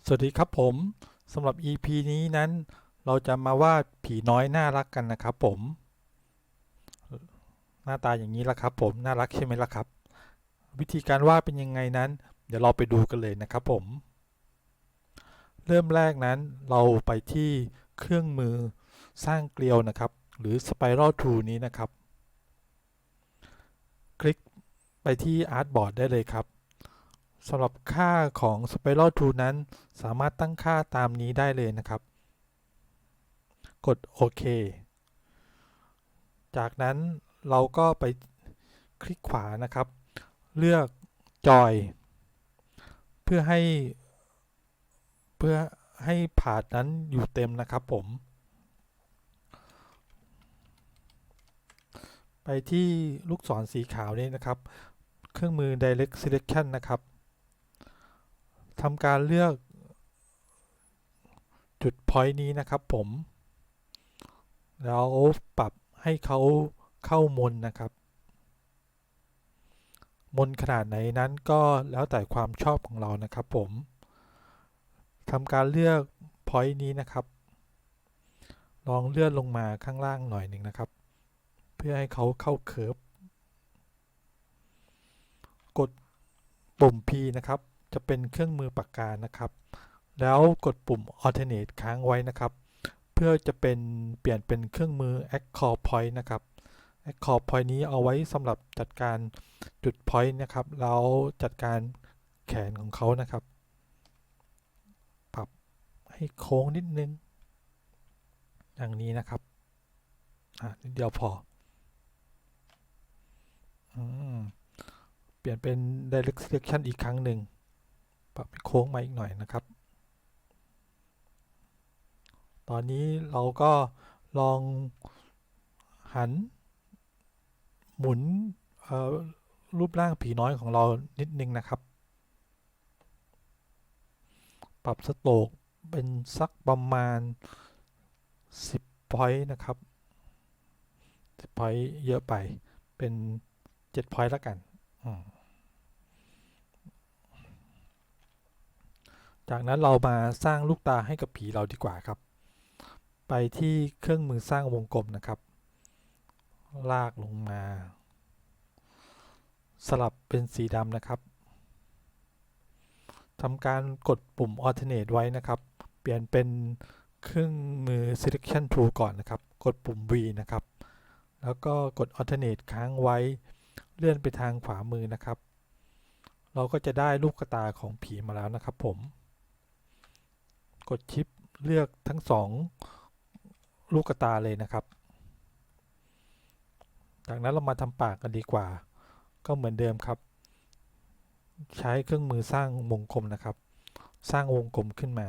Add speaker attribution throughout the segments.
Speaker 1: สวัสดีครับผมสำหรับ EP นี้นั้นเราจะมาวาดผีน้อยน่ารักกันนะครับผมหน้าตาอย่างนี้ละครับผมน่ารักใช่ไหมล่ะครับวิธีการวาดเป็นยังไงนั้นเดี๋ยวเราไปดูกันเลยนะครับผมเริ่มแรกนั้นเราไปที่เครื่องมือสร้างเกลียวนะครับหรือ Spiral Tool นี้นะครับคลิกไปที่ Artboard ได้เลยครับสำหรับค่าของ Spiral Tool นั้นสามารถตั้งค่าตามนี้ได้เลยนะครับกดโอเคจากนั้นเราก็ไปคลิกขวานะครับเลือกจอยเพื่อให้เพื่อให้ผาดนั้นอยู่เต็มนะครับผมไปที่ลูกศรสีขาวนี้นะครับเครื่องมือ Direct Selection นะครับทำการเลือกจุด Point นี้นะครับผมแล้วปรับให้เขาเข้ามนนะครับมนขนาดไหนนั้นก็แล้วแต่ความชอบของเรานะครับผมทำการเลือก Point นี้นะครับลองเลื่อนลงมาข้างล่างหน่อยหนึ่งนะครับเพื่อให้เขาเข้าเคิร์ฟกดปุ่ม P นะครับจะเป็นเครื่องมือปากกานะครับแล้วกดปุ่ม Alternate ค้างไว้นะครับเพื่อจะเป็นเปลี่ยนเป็นเครื่องมือ Accord Point นะครับ Accord Point นี้เอาไว้สำหรับจัดการจุด Point นะครับแล้วจัดการแขนของเขานะครับปรับให้โค้งนิดนึงอย่างนี้นะครับนิดเดียวพออืมเปลี่ยนเป็น Direct Selection อีกครั้งหนึ่งปรับให้โค้งมาอีกหน่อยนะครับตอนนี้เราก็ลองหันหมุนรูปร่างผีน้อยของเรานิดนึงนะครับปรับสโตรกเป็นสักประมาณ10 point นะครับ10 point เยอะไปเป็น7 point แล้วกันจากนั้นเรามาสร้างลูกตาให้กับผีเราดีกว่าครับไปที่เครื่องมือสร้างวงกลมนะครับลากลงมาสลับเป็นสีดำนะครับทำการกดปุ่ม alternate ไว้นะครับเปลี่ยนเป็นเครื่องมือ selection tool ก่อนนะครับกดปุ่ม V นะครับแล้วก็กด alternate ค้างไว้เลื่อนไปทางขวามือนะครับเราก็จะได้ลูกตาของผีมาแล้วนะครับผมกดชิปเลือกทั้งสองลูกตาเลยนะครับจากนั้นเรามาทำปากกันดีกว่าก็เหมือนเดิมครับใช้เครื่องมือสร้างวงกลมนะครับสร้างวงกลมขึ้นมา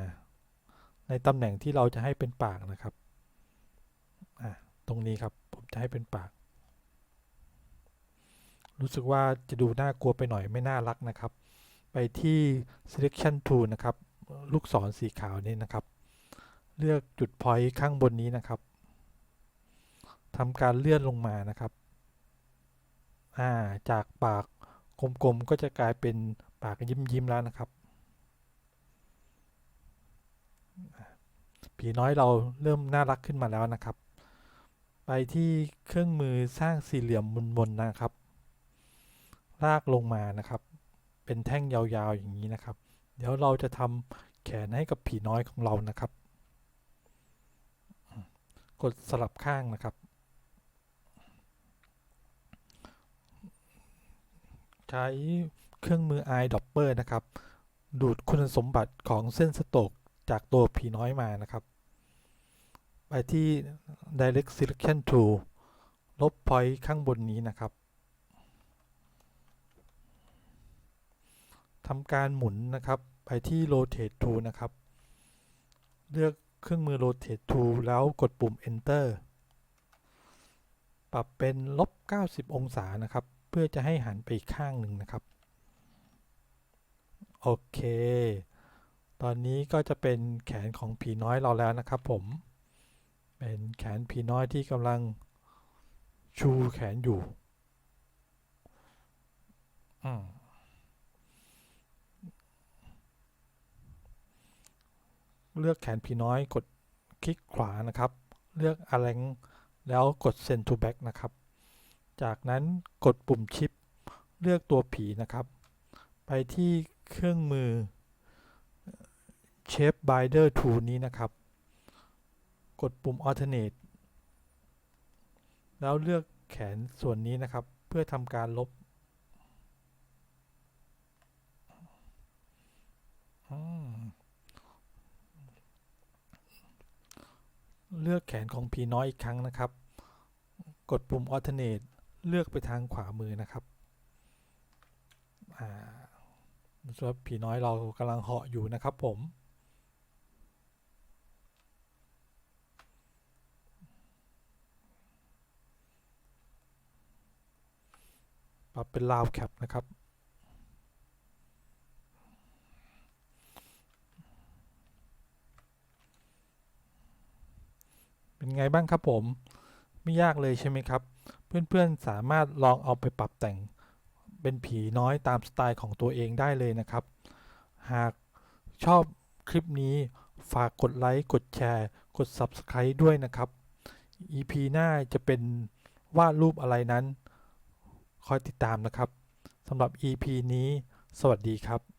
Speaker 1: ในตำแหน่งที่เราจะให้เป็นปากนะครับตรงนี้ครับผมจะให้เป็นปากรู้สึกว่าจะดูน่ากลัวไปหน่อยไม่น่ารักนะครับไปที่ selection tool นะครับลูกศรสีขาวนี้นะครับเลือกจุด point ข้างบนนี้นะครับทำการเลื่อนลงมานะครับจากปากกลมๆก็จะกลายเป็นปากยิ้มๆแล้วนะครับผีน้อยเราเริ่มน่ารักขึ้นมาแล้วนะครับไปที่เครื่องมือสร้างสี่เหลี่ยมมนๆนะครับลากลงมานะครับเป็นแท่งยาวๆอย่างนี้นะครับเดี๋ยวเราจะทำแขนให้กับผีน้อยของเรานะครับกดสลับข้างนะครับใช้เครื่องมือ eyedropper นะครับดูดคุณสมบัติของเส้นสโตกจากตัวผีน้อยมานะครับไปที่ direct selection tool ลบ point ข้างบนนี้นะครับทำการหมุนนะครับไปที่ rotate tool นะครับเลือกเครื่องมือ rotate tool แล้วกดปุ่ม enter ปรับเป็น-90 องศานะครับเพื่อจะให้หันไปอีกข้างหนึ่งนะครับโอเคตอนนี้ก็จะเป็นแขนของผีน้อยเราแล้วนะครับผมเป็นแขนผีน้อยที่กำลังชูแขนอยู่ เลือกแขนผีน้อยกดคลิกขวานะครับเลือก Align แล้วกด Send to Back นะครับจากนั้นกดปุ่มชิปเลือกตัวผีนะครับไปที่เครื่องมือ Shape Binder Tool นี้นะครับกดปุ่ม Alternate แล้วเลือกแขนส่วนนี้นะครับเพื่อทำการลบเลือกแขนของผีน้อยอีกครั้งนะครับกดปุ่ม Alternate เลือกไปทางขวามือนะครับส่วนผีน้อยเรากำลังเหาะอยู่นะครับผมปรับเป็น Round Cap นะครับเป็นไงบ้างครับผมไม่ยากเลยใช่ไหมครับเพื่อนๆสามารถลองเอาไปปรับแต่งเป็นผีน้อยตามสไตล์ของตัวเองได้เลยนะครับหากชอบคลิปนี้ฝากกดไลค์กดแชร์กด Subscribe ด้วยนะครับ EP หน้าจะเป็นวาดรูปอะไรนั้นคอยติดตามนะครับสำหรับ EP นี้สวัสดีครับ